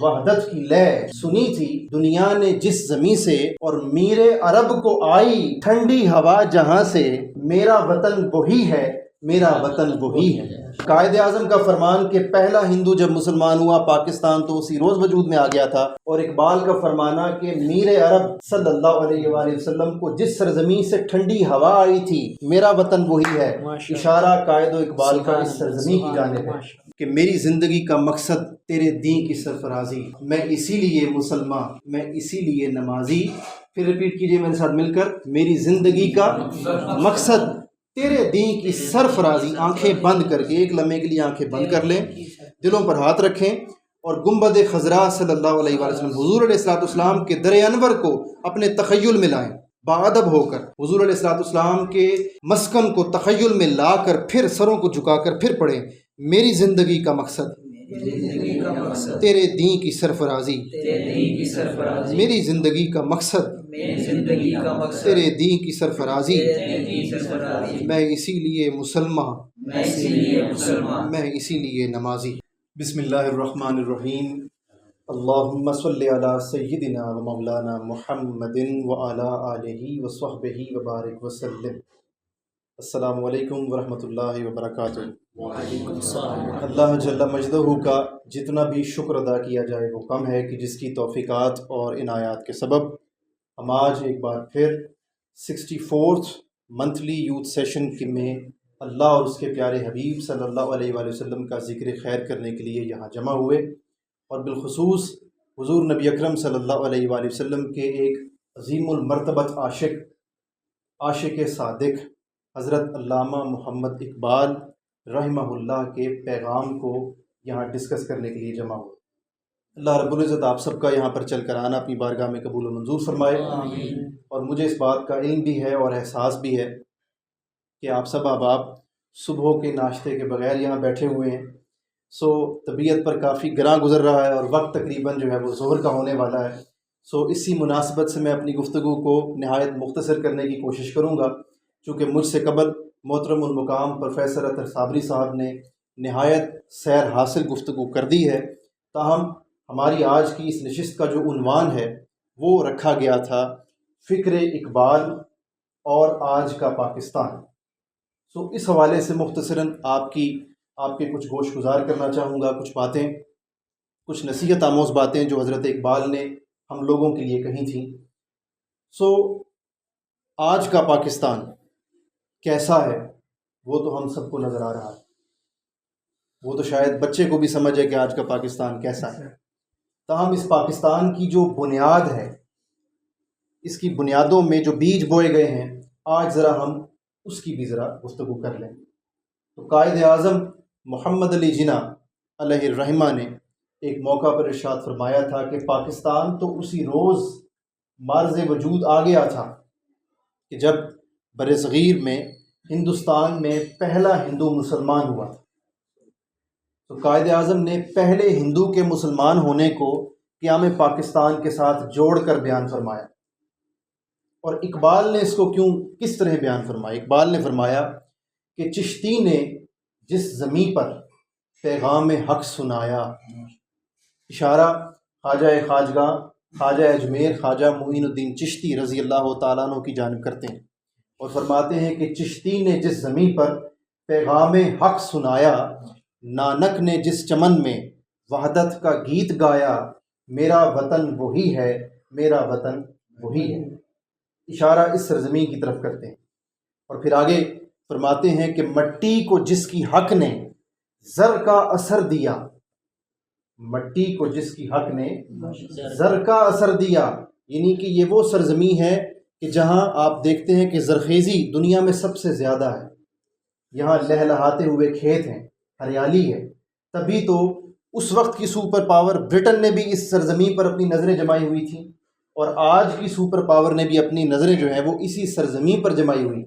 وحدت کی لے سنی تھی دنیا نے جس زمیں سے، اور میر عرب کو آئی ٹھنڈی ہوا جہاں سے، میرا وطن وہی ہے، میرا وطن وہی ہے۔ قائد اعظم کا فرمان کہ پہلا ہندو جب مسلمان ہوا پاکستان تو اسی روز وجود میں آ گیا تھا، اور اقبال کا فرمانا کہ میر عرب صلی اللہ علیہ وآلہ وسلم کو جس سرزمین سے ٹھنڈی ہوا آئی تھی میرا وطن وہی ہے، اشارہ قائد و اقبال کا اس سرزمین کی جانب ہے کہ میری زندگی کا مقصد تیرے دین کی سرفرازی، میں اسی لیے مسلمان، میں اسی لیے نمازی۔ پھر ریپیٹ کیجئے میرے ساتھ مل کر، میری زندگی کا مقصد تیرے دین کی سرفرازی۔ آنکھیں بند کر کے ایک لمحے کے لیے آنکھیں بند کر لیں، دلوں پر ہاتھ رکھیں، اور گنبد خضراء صلی اللہ علیہ وآلہ وسلم حضور علیہ الصلوۃ والسلام کے در انور کو اپنے تخیل میں لائیں، باادب ہو کر حضور علیہ الصلوۃ والسلام کے مسکن کو تخیل میں لا کر پھر سروں کو جھکا کر پھر پڑھیں، میری زندگی کا مقصد تیرے دین کی سرفرازی، میری زندگی کا مقصد تیرے دین کی سرفرازی، میں اسی لیے مسلمان، میں اسی لیے نمازی۔ بسم اللہ الرحمن الرحیم۔ اللہم صلی علی سیدنا و مولانا محمد وعلی آلہ وصحبہ وبارک وسلم۔ السلام علیکم ورحمۃ اللہ وبرکاتہ۔ اللہ جل مجدہ کا جتنا بھی شکر ادا کیا جائے وہ کم ہے کہ جس کی توفیقات اور عنایات کے سبب ہم آج ایک بار پھر 64th منتھلی یوتھ سیشن میں اللہ اور اس کے پیارے حبیب صلی اللہ علیہ وآلہ وسلم کا ذکر خیر کرنے کے لیے یہاں جمع ہوئے، اور بالخصوص حضور نبی اکرم صلی اللہ علیہ وآلہ وسلم کے ایک عظیم المرتبت عاشق صادق حضرت علامہ محمد اقبال رحمہ اللہ کے پیغام کو یہاں ڈسکس کرنے کے لیے جمع ہوئے۔ اللہ رب العزت آپ سب کا یہاں پر چل کر آنا اپنی بارگاہ میں قبول و منظور فرمائے، اور مجھے اس بات کا علم بھی ہے اور احساس بھی ہے کہ آپ سب احباب صبح کے ناشتے کے بغیر یہاں بیٹھے ہوئے ہیں، سو طبیعت پر کافی گراں گزر رہا ہے، اور وقت تقریباً جو ہے وہ ظہر کا ہونے والا ہے، سو اسی مناسبت سے میں اپنی گفتگو کو نہایت مختصر کرنے کی کوشش کروں گا، چونکہ مجھ سے قبل محترم المقام پروفیسر اطہر صابری صاحب نے نہایت سیر حاصل گفتگو کر دی ہے، تاہم ہماری آج کی اس نشست کا جو عنوان ہے وہ رکھا گیا تھا فکر اقبال اور آج کا پاکستان۔ سو اس حوالے سے مختصراً آپ کے کچھ گوش گزار کرنا چاہوں گا، کچھ باتیں، کچھ نصیحت آموز باتیں جو حضرت اقبال نے ہم لوگوں کے لیے کہی تھیں۔ سو آج کا پاکستان کیسا ہے وہ تو ہم سب کو نظر آ رہا ہے، وہ تو شاید بچے کو بھی سمجھ ہے کہ آج کا پاکستان کیسا ہے، تاہم اس پاکستان کی جو بنیاد ہے، اس کی بنیادوں میں جو بیج بوئے گئے ہیں، آج ذرا ہم اس کی بھی ذرا گفتگو کر لیں۔ تو قائد اعظم محمد علی جناح علیہ الرحمہ نے ایک موقع پر ارشاد فرمایا تھا کہ پاکستان تو اسی روز معرض وجود آ گیا تھا کہ جب برصغیر میں ہندوستان میں پہلا ہندو مسلمان ہوا تھا۔ تو قائد اعظم نے پہلے ہندو کے مسلمان ہونے کو قیام پاکستان کے ساتھ جوڑ کر بیان فرمایا، اور اقبال نے اس کو کس طرح بیان فرمایا؟ اقبال نے فرمایا کہ چشتی نے جس زمیں پر پیغام حق سنایا، اشارہ خواجہ خواجگاہ خواجہ اجمیر خواجہ معین الدین چشتی رضی اللہ تعالیٰ عنہ کی جانب کرتے ہیں، اور فرماتے ہیں کہ چشتی نے جس زمیں پر پیغام حق سنایا، نانک نے جس چمن میں وحدت کا گیت گایا، میرا وطن وہی ہے، میرا وطن وہی ہے، اشارہ اس سرزمین کی طرف کرتے ہیں، اور پھر آگے فرماتے ہیں کہ مٹی کو جس کی حق نے زر کا اثر دیا، مٹی کو جس کی حق نے زر کا اثر دیا، یعنی کہ یہ وہ سرزمین ہے کہ جہاں آپ دیکھتے ہیں کہ زرخیزی دنیا میں سب سے زیادہ ہے، یہاں لہلہاتے ہوئے کھیت ہیں، ہریالی ہے، تبھی تو اس وقت کی سپر پاور برٹن نے بھی اس سرزمین پر اپنی نظریں جمائی ہوئی تھیں، اور آج کی سپر پاور نے بھی اپنی نظریں جو ہیں وہ اسی سرزمین پر جمائی ہوئی،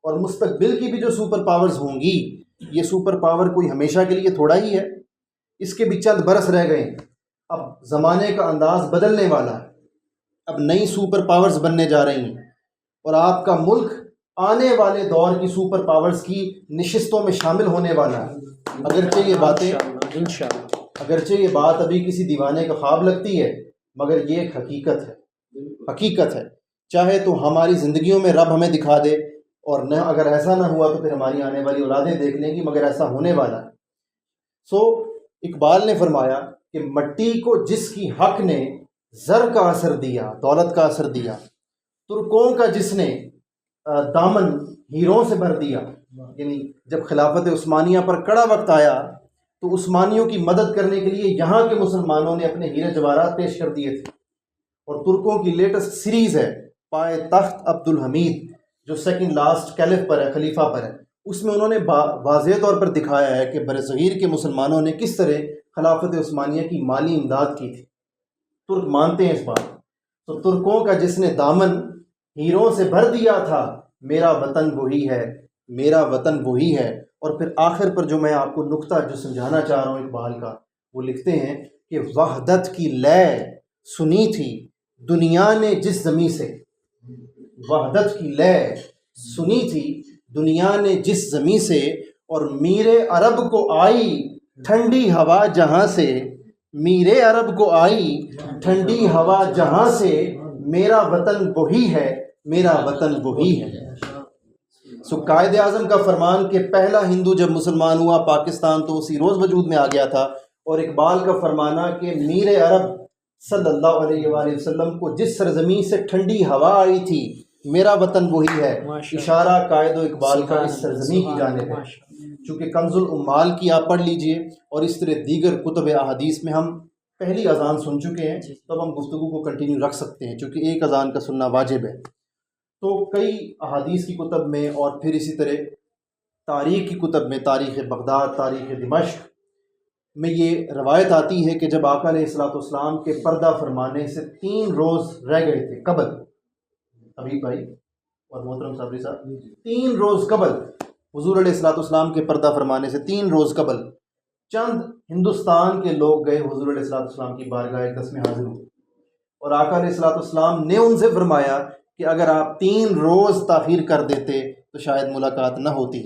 اور مستقبل کی بھی جو سپر پاورز ہوں گی، یہ سپر پاور کوئی ہمیشہ کے لیے تھوڑا ہی ہے، اس کے بھی چند برس رہ گئے ہیں، اب زمانے کا انداز بدلنے والا ہے، اب نئی سپر پاورز بننے جا رہی ہیں، اور آپ کا ملک آنے والے دور کی سپر پاورز کی نشستوں میں شامل ہونے والا ہے، اگرچہ یہ باتیں اگرچہ یہ بات ابھی کسی دیوانے کا خواب لگتی ہے، مگر یہ ایک حقیقت ہے، حقیقت ہے۔ چاہے تو ہماری زندگیوں میں رب ہمیں دکھا دے، اور نہ اگر ایسا نہ ہوا تو پھر ہماری آنے والی اولادیں دیکھ لیں گی، مگر ایسا ہونے والا ہے۔ سو اقبال نے فرمایا کہ مٹی کو جس کی حق نے زر کا اثر دیا، دولت کا اثر دیا، ترکوں کا جس نے دامن ہیروں سے بھر دیا، یعنی جب خلافت عثمانیہ پر کڑا وقت آیا تو عثمانیوں کی مدد کرنے کے لیے یہاں کے مسلمانوں نے اپنے ہیرے جواہرات پیش کر دیے تھے۔ اور ترکوں کی لیٹسٹ سیریز ہے پائے تخت عبدالحمید، جو سیکنڈ لاسٹ کیلف پر ہے، خلیفہ پر ہے، اس میں انہوں نے واضح طور پر دکھایا ہے کہ برصغیر کے مسلمانوں نے کس طرح خلافت عثمانیہ کی مالی امداد کی تھی۔ ترک مانتے ہیں اس بات۔ تو ترکوں کا جس نے دامن ہیروں سے بھر دیا تھا، میرا وطن وہی ہے، میرا وطن وہی ہے۔ اور پھر آخر پر جو میں آپ کو نقطہ جو سمجھانا چاہ رہا ہوں اقبال کا، وہ لکھتے ہیں کہ وحدت کی لے سنی تھی دنیا نے جس زمیں سے، وحدت کی لے سنی تھی دنیا نے جس زمیں سے، اور میر عرب کو آئی ٹھنڈی ہوا جہاں سے، میر عرب کو آئی ٹھنڈی ہوا جہاں سے، میرا وطن وہی ہے، میرا وطن وہی ہے۔ سو قائد اعظم کا فرمان کہ پہلا ہندو جب مسلمان ہوا پاکستان تو اسی روز وجود میں آ گیا تھا، اور اقبال کا فرمانا کہ میر عرب صلی اللہ علیہ وآلہ وسلم کو جس سرزمین سے ٹھنڈی ہوا آئی تھی، میرا وطن وہی ہے، اشارہ قائد و اقبال کا اس سرزمین کی جانب ہے۔ چونکہ کنز العمال کی آپ پڑھ لیجئے، اور اس طرح دیگر کتب احادیث میں ہم پہلی اذان سن چکے ہیں، تب ہم گفتگو کو کنٹینیو رکھ سکتے ہیں، چونکہ ایک اذان کا سننا واجب ہے۔ تو کئی احادیث کی کتب میں، اور پھر اسی طرح تاریخ کی کتب میں، تاریخ بغداد، تاریخ دمشق میں یہ روایت آتی ہے کہ جب آقا علیہ الصلوۃ والسلام کے پردہ فرمانے سے 3 روز رہ گئے تھے قبل، حبیب بھائی اور محترم صابری صاحب، 3 روز قبل حضور علیہ الصلوۃ والسلام کے پردہ فرمانے سے 3 روز قبل چند ہندوستان کے لوگ گئے حضور علیہ الصلوۃ والسلام کی بارگاہ اقدس میں حاضر ہوئے، اور آقا علیہ الصلوۃ والسلام نے ان سے فرمایا کہ اگر آپ 3 روز تاخیر کر دیتے تو شاید ملاقات نہ ہوتی۔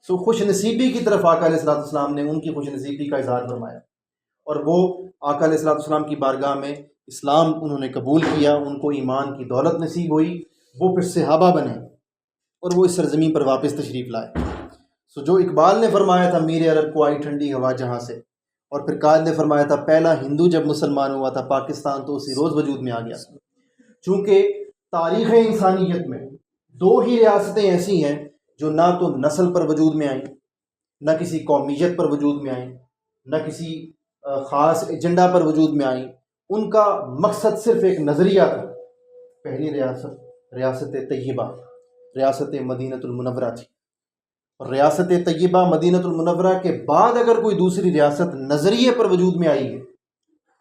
سو خوش نصیبی کی طرف آقا علیہ الصلوۃ والسلام نے ان کی خوش نصیبی کا اظہار فرمایا، اور وہ آقا علیہ الصلوۃ والسلام کی بارگاہ میں اسلام انہوں نے قبول کیا، ان کو ایمان کی دولت نصیب ہوئی، وہ پھر صحابہ بنے، اور وہ اس سرزمین پر واپس تشریف لائے۔ سو جو اقبال نے فرمایا تھا میر عرب کو آئی ٹھنڈی ہوا جہاں سے، اور پھر قائد نے فرمایا تھا پہلا ہندو جب مسلمان ہوا تھا پاکستان تو اسی روز وجود میں آ گیا۔ چونکہ تاریخ انسانیت میں 2 ہی ریاستیں ایسی ہیں جو نہ تو نسل پر وجود میں آئیں، نہ کسی قومیت پر وجود میں آئیں، نہ کسی خاص ایجنڈا پر وجود میں آئیں، ان کا مقصد صرف ایک نظریہ تھا۔ پہلی ریاست طیبہ، ریاست مدینہ المنورہ تھی، اور ریاست طیبہ مدینہ المنورہ کے بعد اگر کوئی دوسری ریاست نظریے پر وجود میں آئی ہے،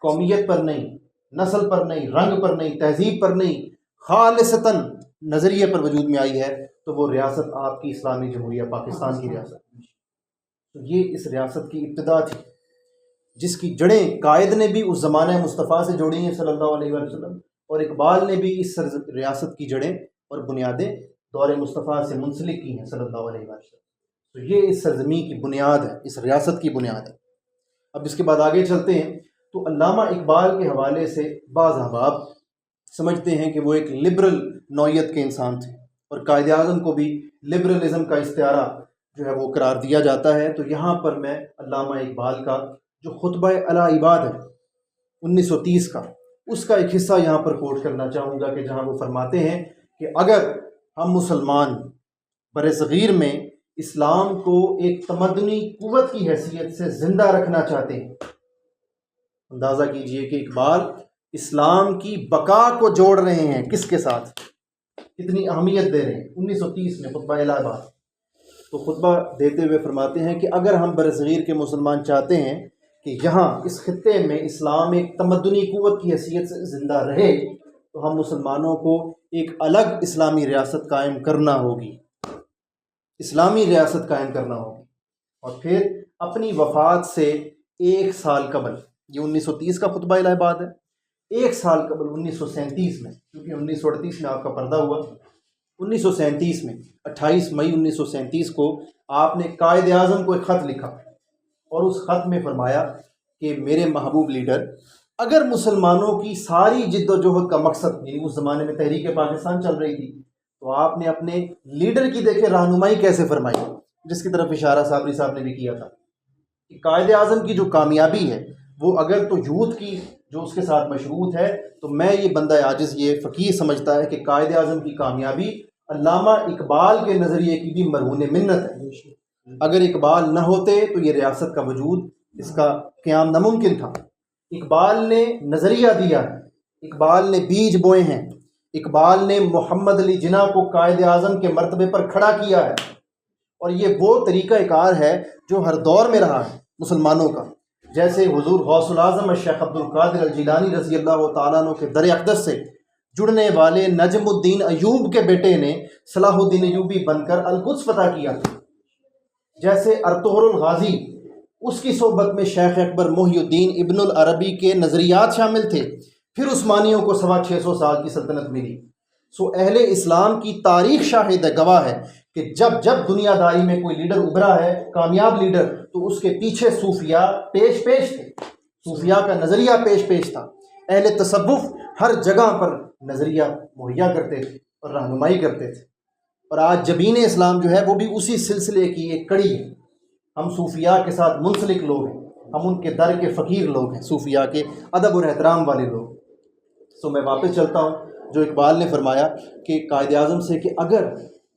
قومیت پر نہیں، نسل پر نہیں، رنگ پر نہیں، تہذیب پر نہیں، خالصتاً نظریے پر وجود میں آئی ہے، تو وہ ریاست آپ کی اسلامی جمہوریہ پاکستان کی ریاست۔ تو یہ اس ریاست کی ابتدا تھی، جس کی جڑیں قائد نے بھی اس زمانہ مصطفیٰ سے جوڑی ہیں صلی اللہ علیہ وسلم، اور اقبال نے بھی اس ریاست کی جڑیں اور بنیادیں دور مصطفیٰ سے منسلک کی ہیں صلی اللہ علیہ وسلم۔ تو یہ اس سرزمین کی بنیاد ہے، اس ریاست کی بنیاد ہے۔ اب اس کے بعد آگے چلتے ہیں تو علامہ اقبال کے حوالے سے بعض احباب سمجھتے ہیں کہ وہ ایک لبرل نوعیت کے انسان تھے، اور قائد اعظم کو بھی لبرلزم کا استعارہ جو ہے وہ قرار دیا جاتا ہے۔ تو یہاں پر میں علامہ اقبال کا جو خطبہ علی عباد ہے 1930 کا، اس کا ایک حصہ یہاں پر کوٹ کرنا چاہوں گا، کہ جہاں وہ فرماتے ہیں کہ اگر ہم مسلمان برصغیر میں اسلام کو ایک تمدنی قوت کی حیثیت سے زندہ رکھنا چاہتے ہیں، اندازہ کیجئے کہ اقبال اسلام کی بقا کو جوڑ رہے ہیں کس کے ساتھ، کتنی اہمیت دے رہے ہیں۔ 1930 میں خطبہ الہ عباد، تو خطبہ دیتے ہوئے فرماتے ہیں کہ اگر ہم برصغیر کے مسلمان چاہتے ہیں کہ یہاں اس خطے میں اسلام ایک تمدنی قوت کی حیثیت سے زندہ رہے، تو ہم مسلمانوں کو ایک الگ اسلامی ریاست قائم کرنا ہوگی، اسلامی ریاست قائم کرنا ہوگی۔ اور پھر اپنی وفات سے 1 سال قبل، یہ 1930 کا خطبہ الہ عباد ہے، 1 سال قبل 1937 میں، کیونکہ 1938 میں آپ کا پردہ ہوا، 1937 میں 28 مئی 1937 کو آپ نے قائد اعظم کو ایک خط لکھا، اور اس خط میں فرمایا کہ میرے محبوب لیڈر، اگر مسلمانوں کی ساری جد و جہد کا مقصد، یعنی اس زمانے میں تحریک پاکستان چل رہی تھی، تو آپ نے اپنے لیڈر کی دیکھے رہنمائی کیسے فرمائی، جس کی طرف اشارہ صابری صاحب نے بھی کیا تھا کہ قائد اعظم کی جو کامیابی ہے وہ اگر تو یوتھ کی جو اس کے ساتھ مشروط ہے، تو میں یہ بندہ عاجز یہ فقیر سمجھتا ہے کہ قائد اعظم کی کامیابی علامہ اقبال کے نظریے کی بھی مرہون منت ہے۔ اگر اقبال نہ ہوتے تو یہ ریاست کا وجود، اس کا قیام ناممکن تھا۔ اقبال نے نظریہ دیا ہے، اقبال نے بیج بوئے ہیں، اقبال نے محمد علی جناح کو قائد اعظم کے مرتبے پر کھڑا کیا ہے، اور یہ وہ طریقہ کار ہے جو ہر دور میں رہا ہے مسلمانوں کا۔ جیسے حضور غوث العظم الشیخ عبد القادر الجیلانی رضی اللہ تعالیٰ عنہ کے در اقدس سے جڑنے والے نجم الدین ایوب کے بیٹے نے صلاح الدین ایوبی بن کر القدس فتح کیا تھا۔ جیسے ارطغرل الغازی، اس کی صحبت میں شیخ اکبر محی الدین ابن العربی کے نظریات شامل تھے، پھر عثمانیوں کو 650 سال کی سلطنت ملی۔ سو اہل اسلام کی تاریخ شاہد ہے، گواہ ہے کہ جب جب دنیا داری میں کوئی لیڈر ابھرا ہے، کامیاب لیڈر، تو اس کے پیچھے صوفیاء پیش تھے، صوفیاء کا نظریہ پیش تھا۔ اہل تصوف ہر جگہ پر نظریہ مہیا کرتے تھے اور رہنمائی کرتے تھے، اور آج جبین اسلام جو ہے وہ بھی اسی سلسلے کی ایک کڑی ہے۔ ہم صوفیاء کے ساتھ منسلک لوگ ہیں، ہم ان کے در کے فقیر لوگ ہیں، صوفیاء کے ادب اور احترام والے لوگ۔ سو میں واپس چلتا ہوں جو اقبال نے فرمایا کہ قائد اعظم سے کہ اگر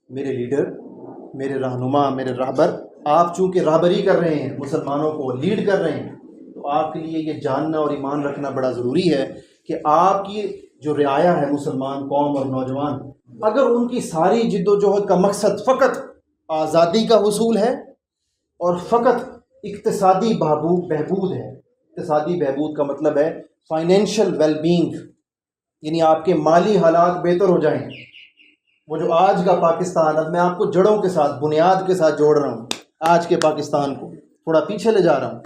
میرے لیڈر، میرے رہنما، میرے رہبر، آپ چونکہ رہبری کر رہے ہیں، مسلمانوں کو لیڈ کر رہے ہیں، تو آپ کے لیے یہ جاننا اور ایمان رکھنا بڑا ضروری ہے کہ آپ کی جو رعایا ہے مسلمان قوم اور نوجوان، اگر ان کی ساری جد و جہد کا مقصد فقط آزادی کا حصول ہے اور فقط اقتصادی بہبود ہے، اقتصادی بہبود کا مطلب ہے فائنینشیل ویل بینگ، یعنی آپ کے مالی حالات بہتر ہو جائیں، وہ جو آج کا پاکستان، اب میں آپ کو جڑوں کے ساتھ، بنیاد کے ساتھ جوڑ رہا ہوں، آج کے پاکستان کو تھوڑا پیچھے لے جا رہا ہوں،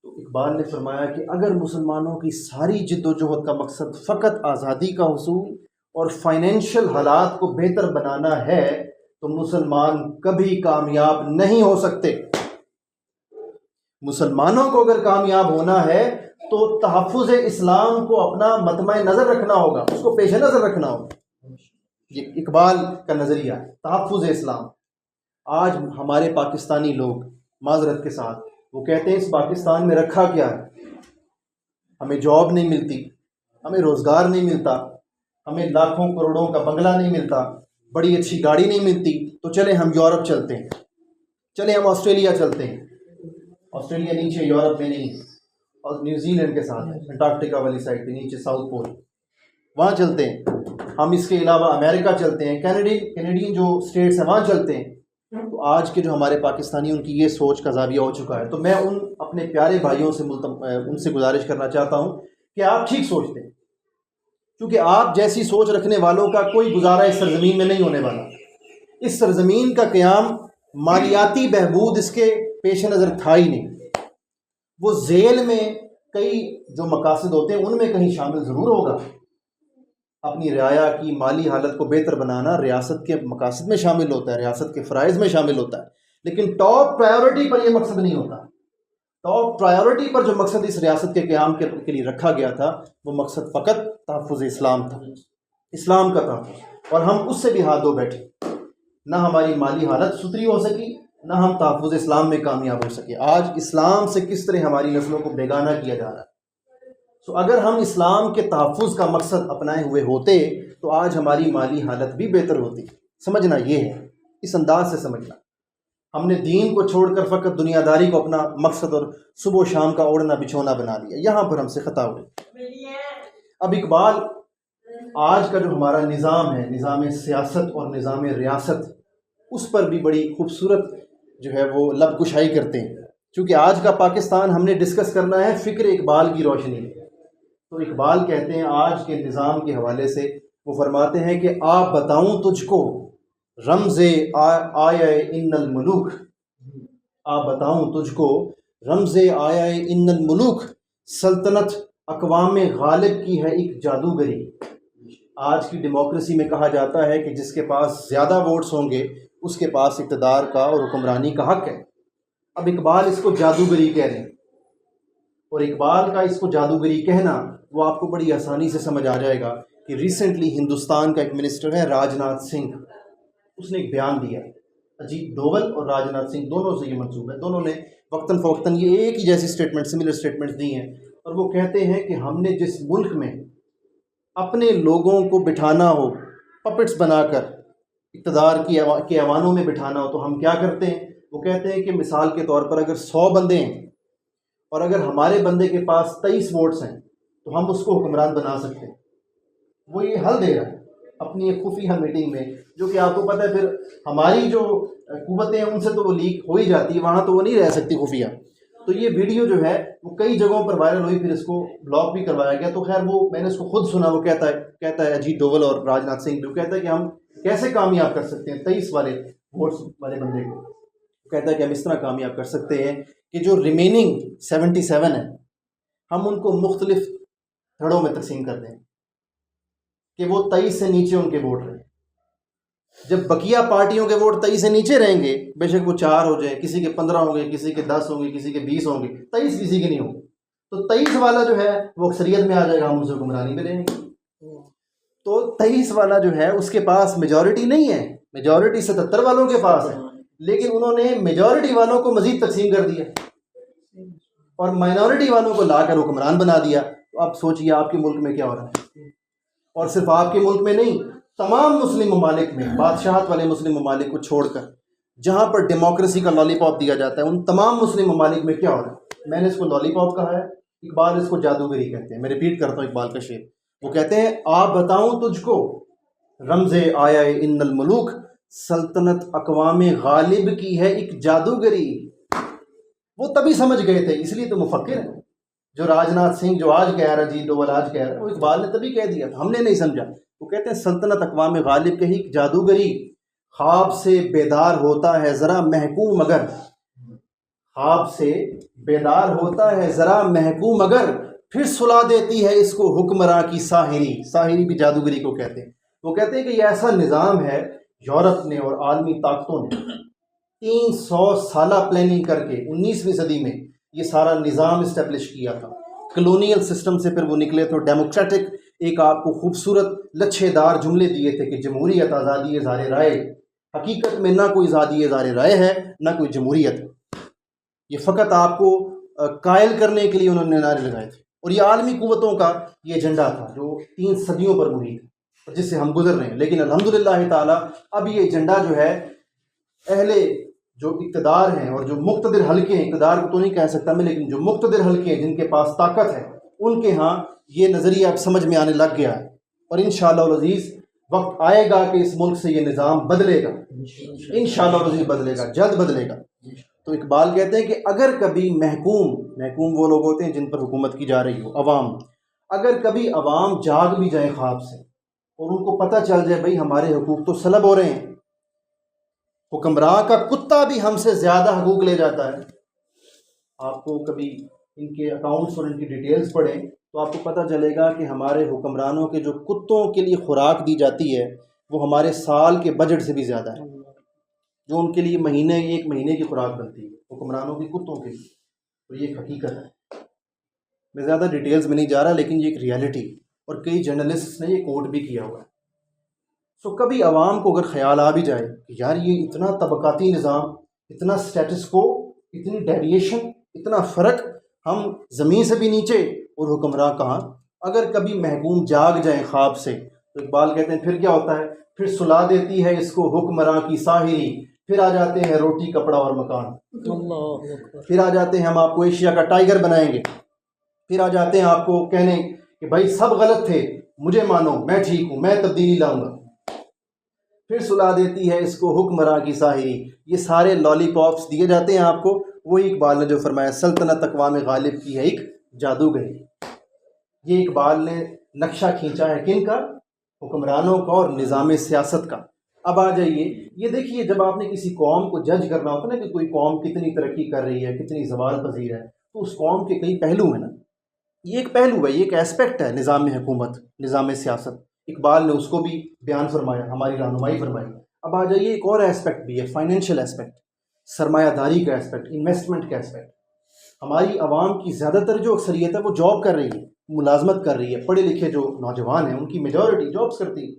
تو اقبال نے فرمایا کہ اگر مسلمانوں کی ساری جد و جہد کا مقصد فقط آزادی کا حصول اور فائنینشیل حالات کو بہتر بنانا ہے، تو مسلمان کبھی کامیاب نہیں ہو سکتے۔ مسلمانوں کو اگر کامیاب ہونا ہے تو تحفظ اسلام کو اپنا مطمع نظر رکھنا ہوگا، اس کو پیش نظر رکھنا ہوگا۔ یہ اقبال کا نظریہ ہے، تحفظ اسلام۔ آج ہمارے پاکستانی لوگ معذرت کے ساتھ وہ کہتے ہیں اس پاکستان میں رکھا کیا ہے، ہمیں جاب نہیں ملتی، ہمیں روزگار نہیں ملتا، ہمیں لاکھوں کروڑوں کا بنگلہ نہیں ملتا، بڑی اچھی گاڑی نہیں ملتی، تو چلیں ہم یورپ چلتے ہیں، چلیں ہم آسٹریلیا چلتے ہیں۔ آسٹریلیا نیچے یورپ میں نہیں، اور نیوزی لینڈ کے ساتھ ہے، انٹارکٹیکا والی سائڈ پہ نیچے ساؤتھ پول، وہاں چلتے ہیں ہم۔ اس کے علاوہ امریکہ چلتے ہیں، کینیڈین جو اسٹیٹس ہیں وہاں چلتے ہیں۔ تو آج کے جو ہمارے پاکستانی، ان کی یہ سوچ کا زاویہ ہو چکا ہے۔ تو میں ان اپنے پیارے بھائیوں سے ان سے گزارش کرنا چاہتا ہوں کہ آپ ٹھیک سوچتے ہیں، کیونکہ آپ جیسی سوچ رکھنے والوں کا کوئی گزارا اس سرزمین میں نہیں ہونے والا۔ اس سرزمین کا قیام مالیاتی بہبود اس کے پیش نظر تھا ہی نہیں، وہ ذیل میں کئی جو مقاصد ہوتے ہیں ان میں کہیں شامل ضرور ہوگا۔ اپنی رعایا کی مالی حالت کو بہتر بنانا ریاست کے مقاصد میں شامل ہوتا ہے، ریاست کے فرائض میں شامل ہوتا ہے، لیکن ٹاپ پرائیورٹی پر یہ مقصد نہیں ہوتا۔ ٹاپ پرائیورٹی پر جو مقصد اس ریاست کے قیام کے لیے رکھا گیا تھا، وہ مقصد فقط تحفظ اسلام تھا، اسلام کا تحفظ، اور ہم اس سے بھی ہاتھ دھو بیٹھے، نہ ہماری مالی حالت ستھری ہو سکی، نہ ہم تحفظ اسلام میں کامیاب ہو سکے۔ آج اسلام سے کس طرح ہماری نسلوں کو بیگانہ کیا جا رہا ہے۔ سو اگر ہم اسلام کے تحفظ کا مقصد اپنائے ہوئے ہوتے تو آج ہماری مالی حالت بھی بہتر ہوتی۔ سمجھنا یہ ہے، اس انداز سے سمجھنا۔ ہم نے دین کو چھوڑ کر فقط دنیا داری کو اپنا مقصد اور صبح و شام کا اوڑھنا بچھونا بنا لیا، یہاں پر ہم سے خطا ہوئی۔ اب اقبال آج کا جو ہمارا نظام ہے، نظام سیاست اور نظام ریاست، اس پر بھی بڑی خوبصورت جو ہے وہ لب کشائی کرتے ہیں، چونکہ آج کا پاکستان ہم نے ڈسکس کرنا ہے فکر اقبال کی روشنی میں۔ تو اقبال کہتے ہیں آج کے نظام کے حوالے سے، وہ فرماتے ہیں کہ آپ بتاؤں تجھ کو رمز آیا ان الملوک، آپ بتاؤں تجھ کو رمز آیا ان الملوک، سلطنت اقوام غالب کی ہے ایک جادوگری۔ آج کی ڈیموکریسی میں کہا جاتا ہے کہ جس کے پاس زیادہ ووٹس ہوں گے اس کے پاس اقتدار کا اور حکمرانی کا حق ہے، اب اقبال اس کو جادوگری کہہ رہے ہیں، اور اقبال کا اس کو جادوگری کہنا وہ آپ کو بڑی آسانی سے سمجھ آ جائے گا کہ ریسنٹلی ہندوستان کا ایک منسٹر ہے راج ناتھ سنگھ، اس نے ایک بیان دیا، اجیت ڈوول اور راج ناتھ سنگھ دونوں سے یہ منسوب ہے، دونوں نے وقتاً فوقتاً یہ ایک ہی جیسی اسٹیٹمنٹ، سملر اسٹیٹمنٹس دی ہیں، اور وہ کہتے ہیں کہ ہم نے جس ملک میں اپنے لوگوں کو بٹھانا ہو پپٹس بنا کر، اقتدار کے ایوانوں میں بٹھانا ہو، تو ہم کیا کرتے ہیں؟ وہ کہتے ہیں کہ مثال کے طور پر اگر 100 بندے ہیں اور اگر ہمارے بندے کے پاس 23 ووٹس ہیں تو ہم اس کو حکمران بنا سکتے ہیں۔ وہ یہ حل دے رہا ہے اپنی ایک خفیہ میٹنگ میں، جو کہ آپ کو پتہ ہے پھر ہماری جو قوتیں ہیں ان سے تو وہ لیک ہو ہی جاتی ہے، وہاں تو وہ نہیں رہ سکتی خفیہ۔ تو یہ ویڈیو جو ہے وہ کئی جگہوں پر وائرل ہوئی، پھر اس کو بلاک بھی کروایا گیا۔ تو خیر وہ میں نے اس کو خود سنا، وہ کہتا ہے اجیت ڈوول اور راج ناتھ سنگھ، جو کہتا ہے کہ ہم کیسے کامیاب کر سکتے ہیں 23 والے ووٹس والے بندے کو۔ کہتا ہے کہ ہم اس طرح کامیاب کر سکتے ہیں کہ جو ریمیننگ 77 ہیں ہم ان کو مختلف دھڑوں میں تقسیم کر دیں کہ وہ 23 سے نیچے ان کے ووٹ رہیں۔ جب بقیہ پارٹیوں کے ووٹ 23 سے نیچے رہیں گے، بے شک وہ 4 ہو جائیں، کسی کے 15 ہوں گے، کسی کے 10 ہوں گے، کسی کے 20 ہوں گے، 23 کسی کے نہیں ہوں گے، تو 23 والا جو ہے وہ اکثریت میں آ جائے گا، ہم اسے حکمرانی میں لیں گے۔ تو 23 والا جو ہے اس کے پاس میجورٹی نہیں ہے، میجورٹی 77 والوں کے پاس ہے، لیکن انہوں نے میجورٹی والوں کو مزید تقسیم کر دیا اور مائنورٹی والوں کو لا کر حکمران بنا دیا۔ تو اب سوچئے آپ کے ملک میں کیا ہو رہا ہے، اور صرف آپ کے ملک میں نہیں، تمام مسلم ممالک میں، بادشاہت والے مسلم ممالک کو چھوڑ کر جہاں پر ڈیموکریسی کا لالی پاپ دیا جاتا ہے، ان تمام مسلم ممالک میں کیا ہو رہا ہے؟ میں نے اس کو لالی پاپ کہا ہے، اقبال اس کو جادوگری کہتے ہیں۔ میں ریپیٹ کرتا ہوں اقبال کا شعر، وہ کہتے ہیں آپ بتاؤں تجھ کو رمز آیا ان الملوک، سلطنت اقوام غالب کی ہے ایک جادوگری۔ وہ تبھی سمجھ گئے تھے، اس لیے تو مفکر ہیں۔ جو راج ناتھ سنگھ جو آج کہہ رہا ہے، جی ڈوول آج کہہ رہا ہے، وہ اقبال نے تبھی کہہ دیا، ہم نے نہیں سمجھا۔ وہ کہتے ہیں سلطنت اقوام غالب کے ہی جادوگری، خواب سے بیدار ہوتا ہے ذرا محکوم مگر، خواب سے بیدار ہوتا ہے ذرا محکوم مگر، پھر سلا دیتی ہے اس کو حکمراں کی ساحری۔ ساحری بھی جادوگری کو کہتے ہیں۔ وہ کہتے ہیں کہ یہ ایسا نظام ہے، یورپ نے اور عالمی طاقتوں نے 300 سالہ پلاننگ کر کے 19ویں صدی میں یہ سارا نظام اسٹیبلش کیا تھا۔ کلونیل سسٹم سے پھر وہ نکلے تو ڈیموکریٹک ایک آپ کو خوبصورت لچھے دار جملے دیے تھے کہ جمہوریت آزادی اظہار رائے۔ حقیقت میں نہ کوئی آزادی اظہار رائے ہے، نہ کوئی جمہوریت، یہ فقط آپ کو قائل کرنے کے لیے انہوں نے نعرے لگائے تھے، اور یہ عالمی قوتوں کا یہ ایجنڈا تھا جو 3 صدیوں پر محیط ہے، جس سے ہم گزر رہے ہیں۔ لیکن الحمدللہ تعالیٰ اب یہ ایجنڈا جو ہے اہل جو اقتدار ہیں اور جو مقتدر حلقے ہیں، اقتدار کو تو نہیں کہہ سکتا میں، لیکن جو مقتدر حلقے ہیں جن کے پاس طاقت ہے، ان کے ہاں یہ نظریہ اب سمجھ میں آنے لگ گیا ہے، اور انشاءاللہ العزیز وقت آئے گا کہ اس ملک سے یہ نظام بدلے گا، انشاءاللہ العزیز بدلے گا، جلد بدلے گا۔ تو اقبال کہتے ہیں کہ اگر کبھی محکوم وہ لوگ ہوتے ہیں جن پر حکومت کی جا رہی ہو، عوام، اگر کبھی عوام جاگ بھی جائیں خواب سے اور ان کو پتہ چل جائے بھئی ہمارے حقوق تو سلب ہو رہے ہیں، حکمراں کا کتا بھی ہم سے زیادہ حقوق لے جاتا ہے۔ آپ کو کبھی ان کے اکاؤنٹس اور ان کی ڈیٹیلز پڑھیں تو آپ کو پتہ چلے گا کہ ہمارے حکمرانوں کے جو کتوں کے لیے خوراک دی جاتی ہے وہ ہمارے سال کے بجٹ سے بھی زیادہ ہے، جو ان کے لیے ایک مہینے کی خوراک بنتی ہے حکمرانوں کے کتوں کے لیے، اور یہ ایک حقیقت ہے۔ میں زیادہ ڈیٹیلز میں نہیں جا رہا، لیکن یہ ایک ریالٹی، اور کئی جرنلسٹ نے یہ کوٹ بھی کیا ہوا ہے۔ سو کبھی عوام کو اگر خیال آ بھی جائے کہ یار یہ اتنا طبقاتی نظام، اتنا سٹیٹس کو، اتنی ڈیویشن، اتنا فرق، ہم زمین سے بھی نیچے اور حکمراں کہاں، اگر کبھی محکوم جاگ جائیں خواب سے، تو اقبال کہتے ہیں پھر کیا ہوتا ہے؟ پھر سلا دیتی ہے اس کو حکمراں کی ساحری، پھر آ جاتے ہیں روٹی کپڑا اور مکان، پھر آ جاتے ہیں ہم آپ کو ایشیا کا ٹائیگر بنائیں گے، پھر آ جاتے ہیں آپ کو کہنے کہ بھائی سب غلط تھے، مجھے مانو، میں ٹھیک ہوں، میں تبدیلی لاؤں گا، پھر سلا دیتی ہے اس کو حکمراں کی ساحری۔ یہ سارے لالی پاپس دیے جاتے ہیں آپ کو، وہی اقبال نے جو فرمایا سلطنت اقوام غالب کی ہے ایک جادوگری۔ یہ اقبال نے نقشہ کھینچا ہے کن کا؟ حکمرانوں کا اور نظام سیاست کا۔ اب آ جائیے، یہ دیکھیے جب آپ نے کسی قوم کو جج کرنا ہوتا ہے نا کہ کوئی قوم کتنی ترقی کر رہی ہے، کتنی زوال پذیر ہے، تو اس قوم کے کئی پہلو ہیں نا، یہ ایک پہلو ہے، یہ ایک ایسپیکٹ ہے نظام حکومت، نظام سیاست۔ اقبال نے اس کو بھی بیان فرمایا، ہماری رہنمائی فرمائی۔ اب آ جائیے ایک اور ایسپیکٹ بھی ہے، فائنینشیل ایسپیکٹ۔ سرمایہ داری کا اسپیکٹ، انویسٹمنٹ کا اسپیکٹ. ہماری عوام کی زیادہ تر جو اکثریت ہے وہ جاب کر رہی ہے، ملازمت کر رہی ہے. پڑھے لکھے جو نوجوان ہیں ان کی میجورٹی جابس کرتی ہے.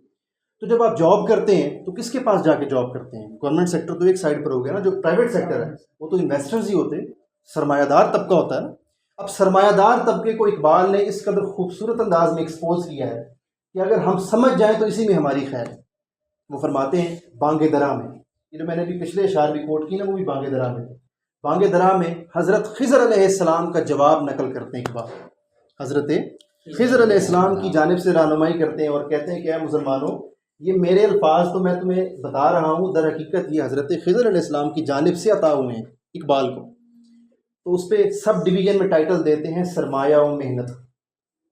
تو جب آپ جاب کرتے ہیں تو کس کے پاس جا کے جاب کرتے ہیں؟ گورنمنٹ سیکٹر تو ایک سائڈ پر ہو گیا نا، جو پرائیویٹ سیکٹر ہے وہ تو انویسٹرز ہی ہوتے ہیں، سرمایہ دار طبقہ ہوتا ہے نا. اب سرمایہ دار طبقے کو اقبال نے اس قدر خوبصورت انداز میں ایکسپوز کیا ہے کہ اگر ہم سمجھ جائیں تو اسی میں ہماری خیر ہے. وہ فرماتے ہیں بانگ درا میں، یہ جو میں نے بھی پچھلے اشعار بھی کوٹ کی نا وہ بھی بانگ درا میں. بانگ درا میں حضرت خضر علیہ السلام کا جواب نقل کرتے ہیں اقبال. حضرت خضر علیہ السلام کی جانب سے رہنمائی کرتے ہیں اور کہتے ہیں کہ اے مسلمانوں، یہ میرے الفاظ تو میں تمہیں بتا رہا ہوں، در حقیقت یہ حضرت خضر علیہ السلام کی جانب سے عطا ہوئے ہیں اقبال کو. تو اس پہ سب ڈویژن میں ٹائٹل دیتے ہیں سرمایہ و محنت،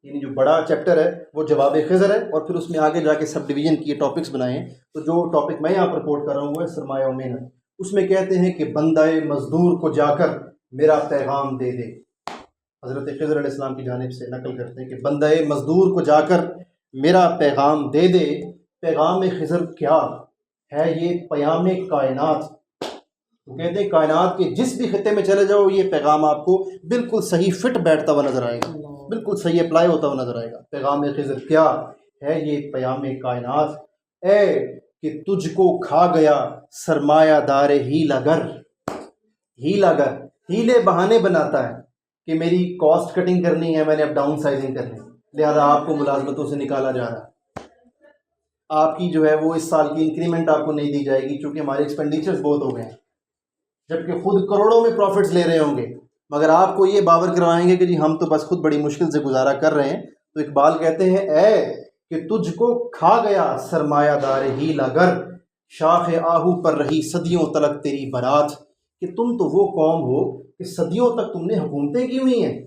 یعنی جو بڑا چیپٹر ہے وہ جواب خضر ہے، اور پھر اس میں آگے جا کے سب ڈویژن کی ٹاپکس بنائے ہیں. تو جو ٹاپک میں یہاں پر کوٹ کر رہا ہوں وہ ہے سرمایہ و محنت. اس میں کہتے ہیں کہ بندہ مزدور کو جا کر میرا پیغام دے دے. حضرت خضر علیہ السلام کی جانب سے نقل کرتے ہیں کہ بندہ مزدور کو جا کر میرا پیغام دے دے. پیغام خضر کیا ہے؟ یہ پیام کائنات. وہ کہتے ہیں کائنات کے جس بھی خطے میں چلے جاؤ یہ پیغام آپ کو بالکل صحیح فٹ بیٹھتا ہوا نظر آئے گا، بالکل صحیح اپلائی ہوتا ہوا نظر آئے گا. پیغام خضر کیا ہے؟ یہ پیام کائنات. اے کہ تجھ کو کھا گیا سرمایہ دار ہیلا گر. ہیلا گر ہیلے بہانے بناتا ہے کہ میری کاسٹ کٹنگ کرنی ہے، میں نے اب ڈاؤن سائزنگ کرنی ہے، لہذا آپ کو ملازمتوں سے نکالا جا رہا ہے. آپ کی جو ہے وہ اس سال کی انکریمنٹ آپ کو نہیں دی جائے گی چونکہ ہمارے ایکسپینڈیچرز بہت ہو گئے ہیں، جبکہ خود کروڑوں میں پروفٹس لے رہے ہوں گے، مگر آپ کو یہ باور کروائیں گے کہ جی ہم تو بس خود بڑی مشکل سے گزارا کر رہے ہیں. تو اقبال کہتے ہیں اے کہ تجھ کو کھا گیا سرمایہ دار ہی لگر، شاخ آہو پر رہی صدیوں تلک تیری برات. کہ تم تو وہ قوم ہو کہ صدیوں تک تم نے حکومتیں کی ہوئی ہیں.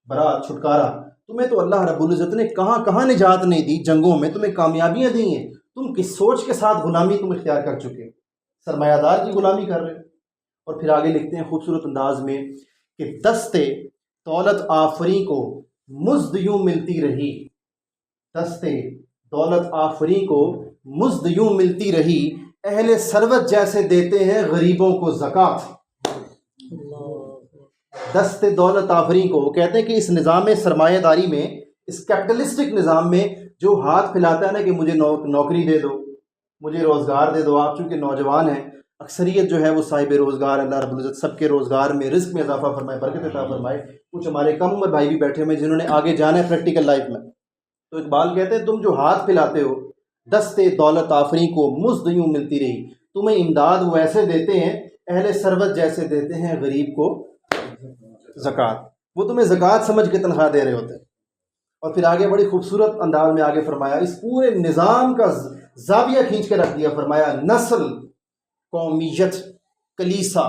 برات، چھٹکارا، تمہیں تو اللہ رب العزت نے کہاں کہاں نجات نہیں دی، جنگوں میں تمہیں کامیابیاں دی ہیں. تم کس سوچ کے ساتھ غلامی تم اختیار کر چکے، سرمایہ دار کی غلامی کر رہے. اور پھر آگے لکھتے ہیں خوبصورت انداز میں کہ دست دولت آفری کو مزد یوں ملتی رہی. دست دولت آفری کو مزد یوں ملتی رہی، اہل ثروت جیسے دیتے ہیں غریبوں کو زکوٰۃ. دست دولت آفری کو وہ کہتے ہیں کہ اس نظام سرمایہ داری میں، اس کیپٹلسٹک نظام میں جو ہاتھ پھیلاتا ہے نا کہ مجھے نوکری دے دو، مجھے روزگار دے دو. آپ چونکہ نوجوان ہیں، اکثریت جو ہے وہ صاحب روزگار، اللہ رب العزت سب کے روزگار میں، رزق میں اضافہ فرمائے، برکت عطا فرمائے. کچھ ہمارے کم عمر بھائی بھی بیٹھے ہوئے جنہوں نے آگے جانا ہے پریکٹیکل لائف میں. تو اقبال کہتے ہیں تم جو ہاتھ پھیلاتے ہو، دست دولت آفری کو مزد یوں ملتی رہی، تمہیں امداد وہ ایسے دیتے ہیں، اہل ثروت جیسے دیتے ہیں غریب کو زکوٰۃ. وہ تمہیں زکوٰۃ سمجھ کے تنخواہ دے رہے ہوتے ہیں. اور پھر آگے بڑی خوبصورت انداز میں آگے فرمایا، اس پورے نظام کا زاویہ کھینچ کے رکھ دیا. فرمایا نسل، قومیت، کلیسا،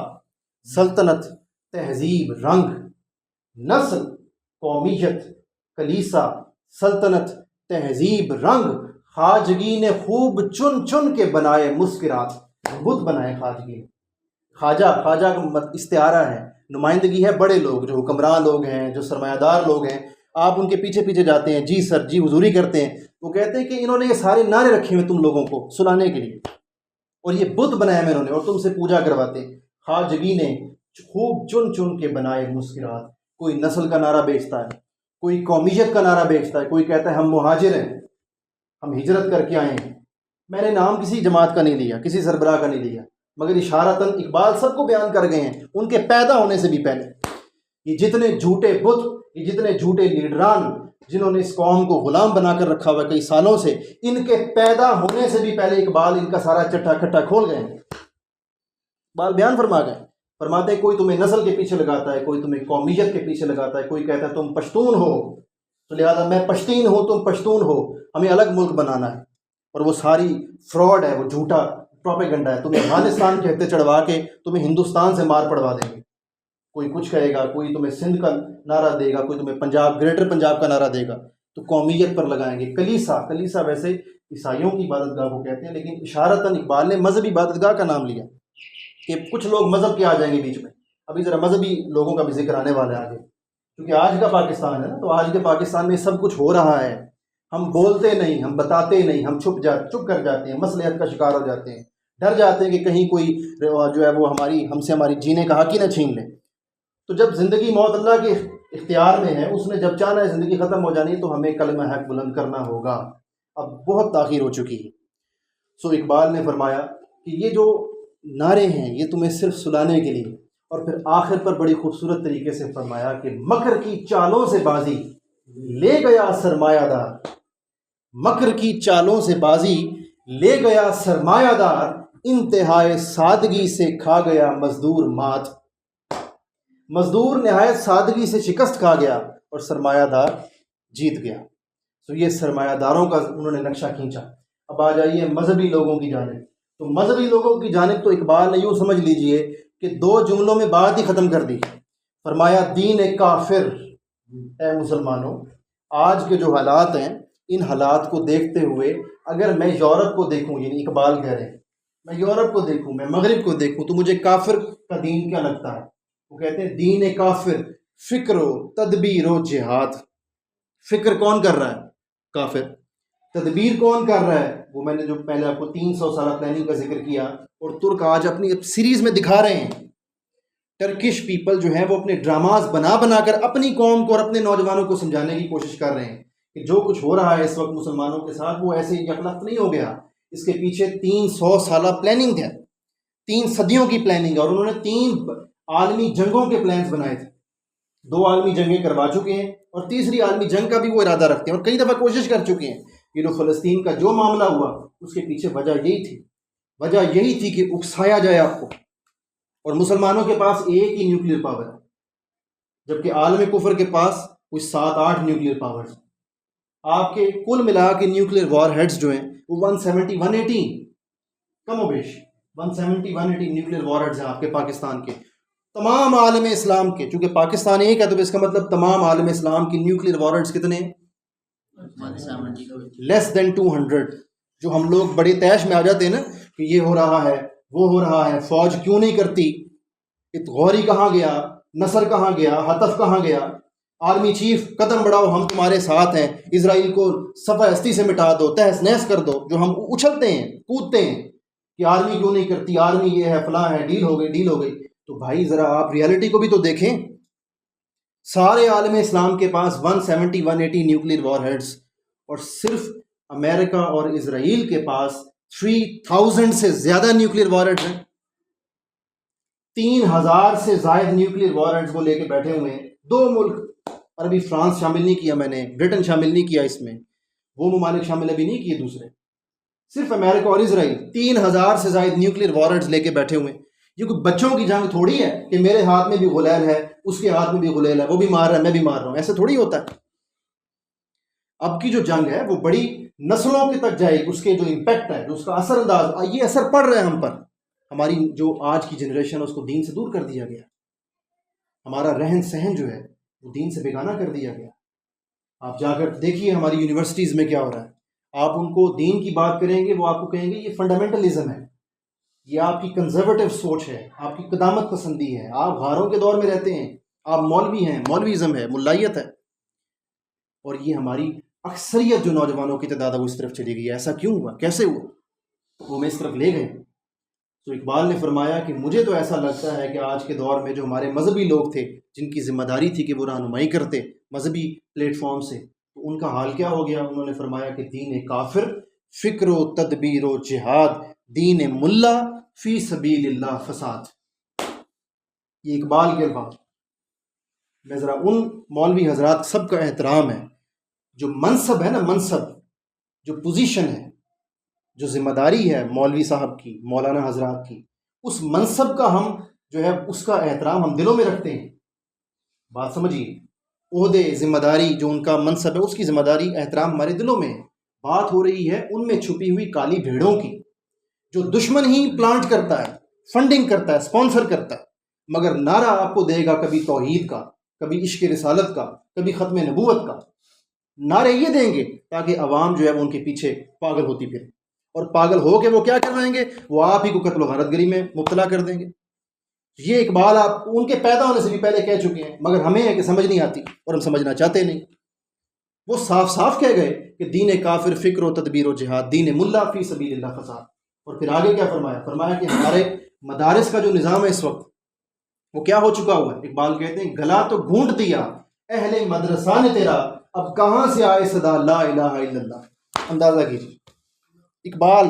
سلطنت، تہذیب، رنگ. نسل، قومیت، کلیسا، سلطنت، تہذیب، رنگ. خواجگی نے خوب چن چن کے بنائے مسکرات. بت بنائے خواجگی نے. خواجہ کا استعارہ ہے، نمائندگی ہے بڑے لوگ جو حکمران لوگ ہیں، جو سرمایہ دار لوگ ہیں. آپ ان کے پیچھے پیچھے جاتے ہیں، جی سر، جی حضوری کرتے ہیں. وہ کہتے ہیں کہ انہوں نے یہ سارے نعرے رکھے ہوئے تم لوگوں کو سلانے کے لیے، اور یہ بت بنایا میں انہوں نے، اور تم سے پوجا کرواتے ہیں. خواجگی نے خوب چن چن کے بنائے مسکرات. کوئی نسل کا نعرہ بیچتا ہے، کوئی قومیت کا نعرہ بیچتا ہے، کوئی کہتا ہے ہم مہاجر ہیں، ہم ہجرت کر کے آئے ہیں. میں نے نام کسی جماعت کا نہیں لیا، کسی سربراہ کا نہیں لیا، مگر اشارتاً اقبال سب کو بیان کر گئے ہیں ان کے پیدا ہونے سے بھی پہلے. یہ جتنے جھوٹے بت، یہ جتنے جھوٹے لیڈران جنہوں نے اس قوم کو غلام بنا کر رکھا ہوا کئی سالوں سے، ان کے پیدا ہونے سے بھی پہلے اقبال ان کا سارا چٹا کھٹا کھول گئے ہیں. اقبال بیان فرما گئے، فرماتے ہیں کوئی تمہیں نسل کے پیچھے لگاتا ہے، کوئی تمہیں قومیت کے پیچھے لگاتا ہے، کوئی کہتا ہے تم پشتون ہو تو لہذا میں پشتین ہوں، تم پشتون ہو، ہمیں الگ ملک بنانا ہے. اور وہ ساری فراڈ ہے، وہ جھوٹا پروپیگنڈا ہے. تمہیں افغانستان کے ہتھے چڑھوا کے تمہیں ہندوستان سے مار پڑوا دیں گے. کوئی کچھ کہے گا، کوئی تمہیں سندھ کا نعرہ دے گا، کوئی تمہیں پنجاب، گریٹر پنجاب کا نعرہ دے گا. تو قومیت پر لگائیں گے. کلیسا ویسے عیسائیوں کی عبادت گاہ کو کہتے ہیں، لیکن اشارتاً اقبال نے مذہبی عبادت گاہ کا نام لیا کہ کچھ لوگ مذہب کے آ جائیں گے بیچ میں. ابھی ذرا مذہبی لوگوں کا بھی ذکر آنے والا ہے آگے، کیونکہ آج کا پاکستان ہے نا، تو آج کے پاکستان میں سب کچھ ہو رہا ہے. ہم بولتے نہیں، ہم بتاتے نہیں، ہم چپ کر جاتے ہیں، مصلحت کا شکار ہو جاتے ہیں، ڈر جاتے ہیں کہ کہیں کوئی جو ہے وہ ہم سے ہماری جینے کا حق ہی نہ چھین لے۔ تو جب زندگی موت اللہ کے اختیار میں ہے، اس نے جب چاہنا ہے زندگی ختم ہو جانی ہے تو ہمیں کلمہ حق بلند کرنا ہوگا۔ اب بہت تاخیر ہو چکی ہے۔ سو اقبال نے فرمایا کہ یہ جو نعرے ہیں یہ تمہیں صرف سلانے کے لیے، اور پھر آخر پر بڑی خوبصورت طریقے سے فرمایا کہ مکر کی چالوں سے بازی لے گیا سرمایہ دار، مکر کی چالوں سے بازی لے گیا سرمایہ دار، انتہائے سادگی سے کھا گیا مزدور مات۔ مزدور نہایت سادگی سے شکست کھا گیا اور سرمایہ دار جیت گیا۔ تو یہ سرمایہ داروں کا انہوں نے نقشہ کھینچا۔ اب آ جائیے مذہبی لوگوں کی جانب۔ تو مذہبی لوگوں کی جانب تو اقبال نے یوں سمجھ لیجئے کہ 2 جملوں میں بات ہی ختم کر دی۔ فرمایا دین کافر، اے مسلمانوں آج کے جو حالات ہیں ان حالات کو دیکھتے ہوئے اگر میں یورپ کو دیکھوں، یعنی اقبال کہہ رہے ہیں میں یورپ کو دیکھوں، میں مغرب کو دیکھوں تو مجھے کافر کا دین کیا لگتا ہے؟ وہ کہتے ہیں دین کافر فکر و تدبیر و جہاد۔ فکر کون کر رہا ہے؟ کافر۔ تدبیر کون کر رہا ہے؟ وہ میں نے جو پہلے آپ کو 300 سالہ پلاننگ کا ذکر کیا، اور ترک آج اپنی سیریز میں دکھا رہے ہیں، ٹرکش پیپل جو ہیں وہ اپنے ڈراماز بنا بنا کر اپنی قوم کو اور اپنے نوجوانوں کو سمجھانے کی کوشش کر رہے ہیں کہ جو کچھ ہو رہا ہے اس وقت مسلمانوں کے ساتھ وہ ایسے یکلخت نہیں ہو گیا، اس کے پیچھے 300 سالہ پلاننگ ہے، 3 صدیوں کی پلاننگ ہے، اور انہوں نے 3 عالمی جنگوں کے پلانز بنائے تھے۔ 2 عالمی جنگیں کروا چکے ہیں اور تیسری عالمی جنگ کا بھی وہ ارادہ رکھتے ہیں، اور کئی دفعہ کوشش کر چکے ہیں۔ یہ جو فلسطین کا جو معاملہ ہوا اس کے پیچھے وجہ یہی تھی کہ اکسایا جائے آپ کو، اور مسلمانوں کے پاس ایک ہی نیوکلیر پاور ہے، جبکہ عالم کفر کے پاس کوئی 7-8 نیوکلیر پاورز۔ آپ کے کل ملا کے نیوکلیر وار ہیڈز جو ہیں وہ 170-180 کم و بیش 170-180 نیوکلیر وار ہیڈز ہیں آپ کے پاکستان کے، تمام عالم اسلام کے۔ چونکہ پاکستان ایک ہے تو اس کا مطلب تمام عالم اسلام کی نیوکلیر وار ہیڈز کتنے ہیں؟ لیس دین 200۔ جو ہم لوگ بڑے تیش میں آ جاتے ہیں نا کہ یہ ہو رہا ہے وہ ہو رہا ہے، فوج کیوں نہیں کرتی، غوری کہاں گیا، نصر کہاں گیا، حتف کہاں گیا، آرمی چیف قدم بڑھاؤ ہم تمہارے ساتھ ہیں، اسرائیل کو صفحہ ہستی سے مٹا دو، تہس نہس کر دو، جو ہم اچھلتے ہیں کودتے ہیں کہ آرمی کیوں نہیں کرتی، آرمی یہ ہے فلاں ہے، ڈیل ہو گئی۔ تو بھائی ذرا آپ ریالٹی کو بھی تو دیکھیں۔ سارے عالم اسلام کے پاس 170-180 نیوکلیر وار ہیڈز، اور صرف امریکہ اور اسرائیل کے پاس 3000 سے زیادہ نیوکلیر وار ہیڈز ہیں۔ 3000 سے زائد نیوکلیر وار ہیڈز کو لے کے بیٹھے ہوئے ہیں 2 ملک، اور ابھی فرانس شامل نہیں کیا، میں نے برٹن شامل نہیں کیا، اس میں وہ ممالک شامل ابھی نہیں کیے دوسرے، صرف امریکہ اور اسرائیل 3000 سے زائد نیوکلیر وار ہیڈز لے کے بیٹھے ہوئے ہیں۔ یہ کوئی بچوں کی جنگ تھوڑی ہے کہ میرے ہاتھ میں بھی غلیل ہے، اس کے ہاتھ میں بھی غلیل ہے، وہ بھی مار رہا ہے میں بھی مار رہا ہوں، ایسے تھوڑی ہوتا ہے۔ اب کی جو جنگ ہے وہ بڑی نسلوں کے تک جائے گی، اس کے جو امپیکٹ ہے، جو اس کا اثر انداز، یہ اثر پڑ رہا ہے ہم پر۔ ہماری جو آج کی جنریشن ہے اس کو دین سے دور کر دیا گیا، ہمارا رہن سہن جو ہے وہ دین سے بیگانہ کر دیا گیا۔ آپ جا کر دیکھیے ہماری یونیورسٹیز میں کیا ہو رہا ہے، آپ ان کو دین کی بات کریں گے وہ آپ کو کہیں گے یہ فنڈامنٹلزم ہے، یہ آپ کی کنزرویٹو سوچ ہے، آپ کی قدامت پسندی ہے، آپ غاروں کے دور میں رہتے ہیں، آپ مولوی ہیں، مولویزم ہے، ملائیت ہے۔ اور یہ ہماری اکثریت جو نوجوانوں کی تعداد ہے وہ اس طرف چلی گئی ہے۔ ایسا کیوں ہوا، کیسے ہوا؟ وہ ہمیں اس طرف لے گئے۔ تو اقبال نے فرمایا کہ مجھے تو ایسا لگتا ہے کہ آج کے دور میں جو ہمارے مذہبی لوگ تھے جن کی ذمہ داری تھی کہ وہ رہنمائی کرتے مذہبی پلیٹ فارم سے، تو ان کا حال کیا ہو گیا؟ انہوں نے فرمایا کہ دین کافر فکر و تدبیر و جہاد، دین ملا فی سبیل اللہ فساد۔ یہ اقبال کے الفاظ۔ میں ذرا ان مولوی حضرات سب کا احترام ہے جو منصب ہے نا، منصب جو پوزیشن ہے، جو ذمہ داری ہے مولوی صاحب کی، مولانا حضرات کی، اس منصب کا ہم جو ہے اس کا احترام ہم دلوں میں رکھتے ہیں۔ بات سمجھیے، عہدے ذمہ داری جو ان کا منصب ہے اس کی ذمہ داری احترام ہمارے دلوں میں ہے۔ بات ہو رہی ہے ان میں چھپی ہوئی کالی بھیڑوں کی، جو دشمن ہی پلانٹ کرتا ہے، فنڈنگ کرتا ہے، اسپانسر کرتا ہے، مگر نعرہ آپ کو دے گا کبھی توحید کا، کبھی عشق رسالت کا، کبھی ختم نبوت کا۔ نعرے یہ دیں گے تاکہ عوام جو ہے وہ ان کے پیچھے پاگل ہوتی پھرے، اور پاگل ہو کے وہ کیا کروائیں گے؟ وہ آپ ہی کو قتل و غارت گری میں مبتلا کر دیں گے۔ یہ اقبال آپ ان کے پیدا ہونے سے بھی پہلے کہہ چکے ہیں، مگر ہمیں ہے کہ سمجھ نہیں آتی اور ہم سمجھنا چاہتے نہیں۔ وہ صاف صاف کہہ گئے کہ دین کافر فکر و تدبیر و جہاد، دین ملا فی سبیل اللہ فساد۔ اور پھر آگے کیا فرمایا؟ فرمایا کہ ہمارے مدارس کا جو نظام ہے اس وقت وہ کیا ہو چکا ہوا ہے؟ اقبال کہتے ہیں گلا تو گھونٹ دیا اہل مدرسہ نے تیرا، اب کہاں سے آئے صدا لا الہ الا اللہ۔ اندازہ کیجیے، اقبال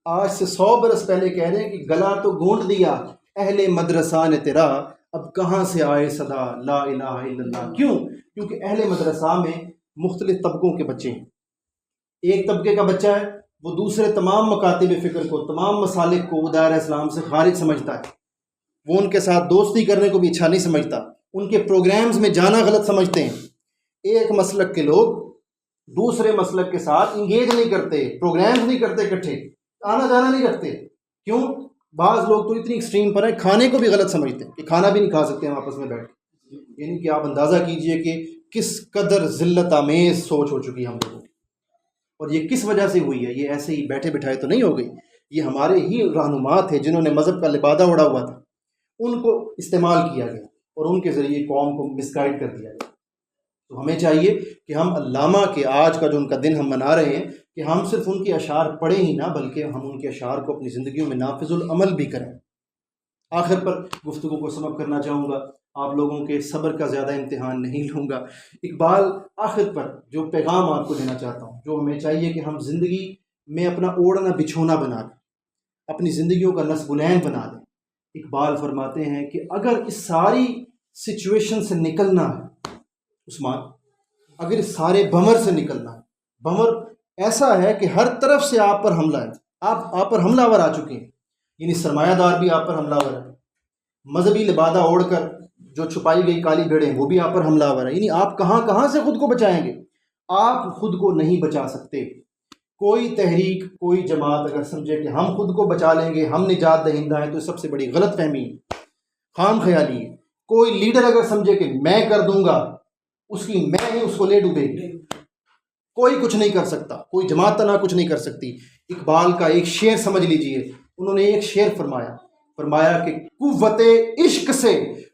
آج سے 100 برس پہلے کہہ رہے ہیں کہ گلا تو گھونٹ دیا اہل مدرسہ نے تیرا، اب کہاں سے آئے صدا لا الہ الا اللہ۔ کیوں؟ کیونکہ اہل مدرسہ میں مختلف طبقوں کے بچے ہیں۔ ایک طبقے کا بچہ ہے وہ دوسرے تمام مکاتب فکر کو، تمام مسالک کو وہ دائرہ اسلام سے خارج سمجھتا ہے، وہ ان کے ساتھ دوستی کرنے کو بھی اچھا نہیں سمجھتا، ان کے پروگرامز میں جانا غلط سمجھتے ہیں۔ ایک مسلک کے لوگ دوسرے مسلک کے ساتھ انگیج نہیں کرتے، پروگرامز نہیں کرتے، اکٹھے آنا جانا نہیں رکھتے۔ کیوں؟ بعض لوگ تو اتنی ایکسٹریم پر ہیں کھانے کو بھی غلط سمجھتے ہیں کہ کھانا بھی نہیں کھا سکتے ہم آپس میں بیٹھ کے۔ یعنی کہ آپ اندازہ کیجئے کہ کس قدر ذلت آمیز سوچ ہو چکی ہے ہم لوگوں کی، اور یہ کس وجہ سے ہوئی ہے؟ یہ ایسے ہی بیٹھے بٹھائے تو نہیں ہو گئی، یہ ہمارے ہی رہنما تھے جنہوں نے مذہب کا لبادہ اڑا ہوا تھا، ان کو استعمال کیا گیا اور ان کے ذریعے قوم کو مس گائیڈ کر دیا گیا۔ تو ہمیں چاہیے کہ ہم علامہ کے آج کا جو ان کا دن ہم منا رہے ہیں کہ ہم صرف ان کے اشعار پڑھیں ہی نہ، بلکہ ہم ان کے اشعار کو اپنی زندگیوں میں نافذ العمل بھی کریں۔ آخر پر گفتگو کو سم اپ کرنا چاہوں گا، آپ لوگوں کے صبر کا زیادہ امتحان نہیں لوں گا۔ اقبال آخر پر جو پیغام آپ کو دینا چاہتا ہوں، جو ہمیں چاہیے کہ ہم زندگی میں اپنا اوڑھنا بچھونا بنا دیں، اپنی زندگیوں کا نصب العین بنا دیں۔ اقبال فرماتے ہیں کہ اگر اس ساری سچویشن سے نکلنا ہے عثمان، اگر اس سارے بمر سے نکلنا ہے، بمر ایسا ہے کہ ہر طرف سے آپ پر حملہ ہے، آپ پر حملہ آور آ چکے ہیں، یعنی سرمایہ دار بھی آپ پر حملہ آور ہے، مذہبی لبادہ اوڑھ کر جو چھپائی گئی کالی بھیڑیں وہ بھی آپ پر حملہ آور ہے، یعنی آپ کہاں سے خود کو بچائیں گے؟ آپ خود کو نہیں بچا سکتے۔ کوئی تحریک، کوئی جماعت اگر سمجھے کہ ہم خود کو بچا لیں گے، ہم نجات دہندہ ہیں، تو سب سے بڑی غلط فہمی ہے، خام خیالی ہے۔ کوئی لیڈر اگر سمجھے کہ میں کر دوں گا، اس کی میں ہی اس کو لے ڈوبے گی، کوئی کچھ نہیں کر سکتا، کوئی جماعت تنہا کچھ نہیں کر سکتی۔ اقبال کا ایک شعر سمجھ لیجئے، انہوں نے ایک شعر فرمایا کہ قوت عشق سے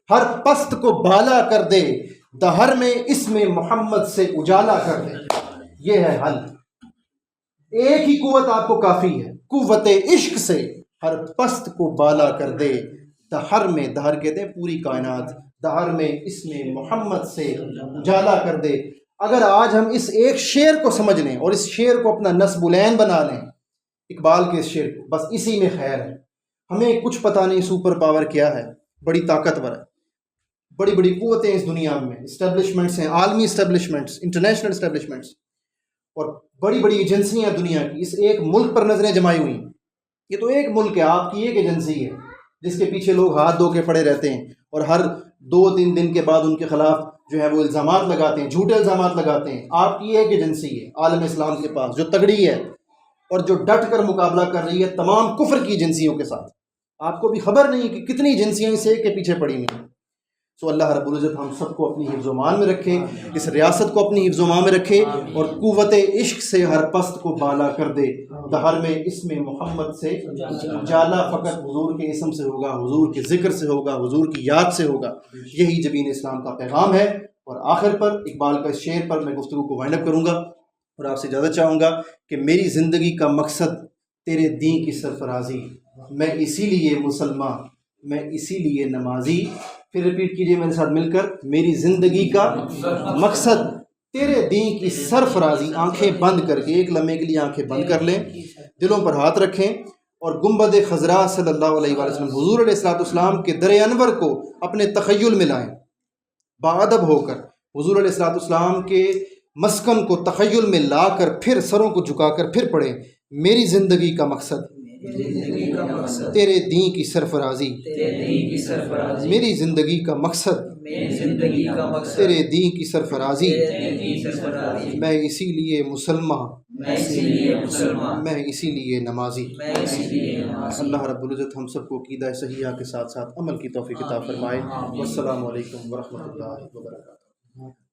ہر پست کو بالا کر دے، دہر میں اسم محمد سے اجالا کر دے۔ یہ ہے حل، ایک ہی قوت آپ کو کافی ہے، قوت عشق سے ہر پست کو بالا کر دے، دہر میں، دہر کہتے ہیں پوری کائنات، دہر میں اسم محمد سے اجالا کر دے۔ اگر آج ہم اس ایک شعر کو سمجھ لیں اور اس شعر کو اپنا نصب العین بنا لیں، اقبال کے اس شعر کو، بس اسی میں خیر ہے۔ ہمیں کچھ پتہ نہیں سپر پاور کیا ہے، بڑی طاقتور ہے، بڑی بڑی قوتیں اس دنیا میں، اسٹیبلشمنٹس ہیں، عالمی اسٹیبلشمنٹس، انٹرنیشنل اسٹیبلشمنٹس، اور بڑی بڑی ایجنسیاں دنیا کی اس ایک ملک پر نظریں جمائی ہوئی ہیں۔ یہ تو ایک ملک ہے، آپ کی ایک ایجنسی ہے جس کے پیچھے لوگ ہاتھ دھو کے پڑے رہتے ہیں، اور ہر 2-3 دن کے بعد ان کے خلاف جو ہے وہ الزامات لگاتے ہیں، جھوٹے الزامات لگاتے ہیں۔ آپ کی ایک ایجنسی ہے عالم اسلام کے پاس جو تگڑی ہے اور جو ڈٹ کر مقابلہ کر رہی ہے تمام کفر کی ایجنسیوں کے ساتھ۔ آپ کو بھی خبر نہیں کہ کتنی ایجنسیاں اس ایک کے پیچھے پڑی ہوئی ہیں۔ سو اللہ رب العزت ہم سب کو اپنی حفظ و امان میں رکھے، اس ریاست کو اپنی حفظ و امان میں رکھے، اور قوت عشق سے ہر پست کو بالا کر دے، دہر میں اسم محمد سے اجالا فقط حضور کے اسم سے ہوگا، حضور کے ذکر سے ہوگا، حضور کی یاد سے ہوگا۔ یہی جبین اسلام کا پیغام ہے۔ اور آخر پر اقبال کا اس شعر پر میں گفتگو کو وائنڈ اپ کروں گا اور آپ سے اجازت چاہوں گا کہ میری زندگی کا مقصد تیرے دین کی سرفرازی، میں اسی لیے مسلمان، میں اسی لیے نمازی۔ پھر ریپیٹ کیجئے میرے ساتھ مل کر، میری زندگی کا مقصد تیرے دین کی سرفرازی۔ آنکھیں بند کر کے ایک لمحے کے لیے آنکھیں بند کر لیں، دلوں پر ہاتھ رکھیں، اور گنبد خضراء صلی اللہ علیہ وآلہ وسلم حضور علیہ السلام کے در انور کو اپنے تخیل میں لائیں، باادب ہو کر حضور علیہ السلام کے مسکن کو تخیل میں لا کر پھر سروں کو جھکا کر پھر پڑھیں، میری زندگی کا مقصد تیرے دین کی سرفرازی، میری زندگی کا مقصد تیرے دین کی سرفرازی، میں اسی لیے مسلمان، میں اسی لیے نمازی۔ اللہ رب العزت ہم سب کو عقیدہ صحیحہ کے ساتھ ساتھ عمل کی توفیق عطا فرمائے۔ والسلام علیکم ورحمۃ اللہ وبرکاتہ۔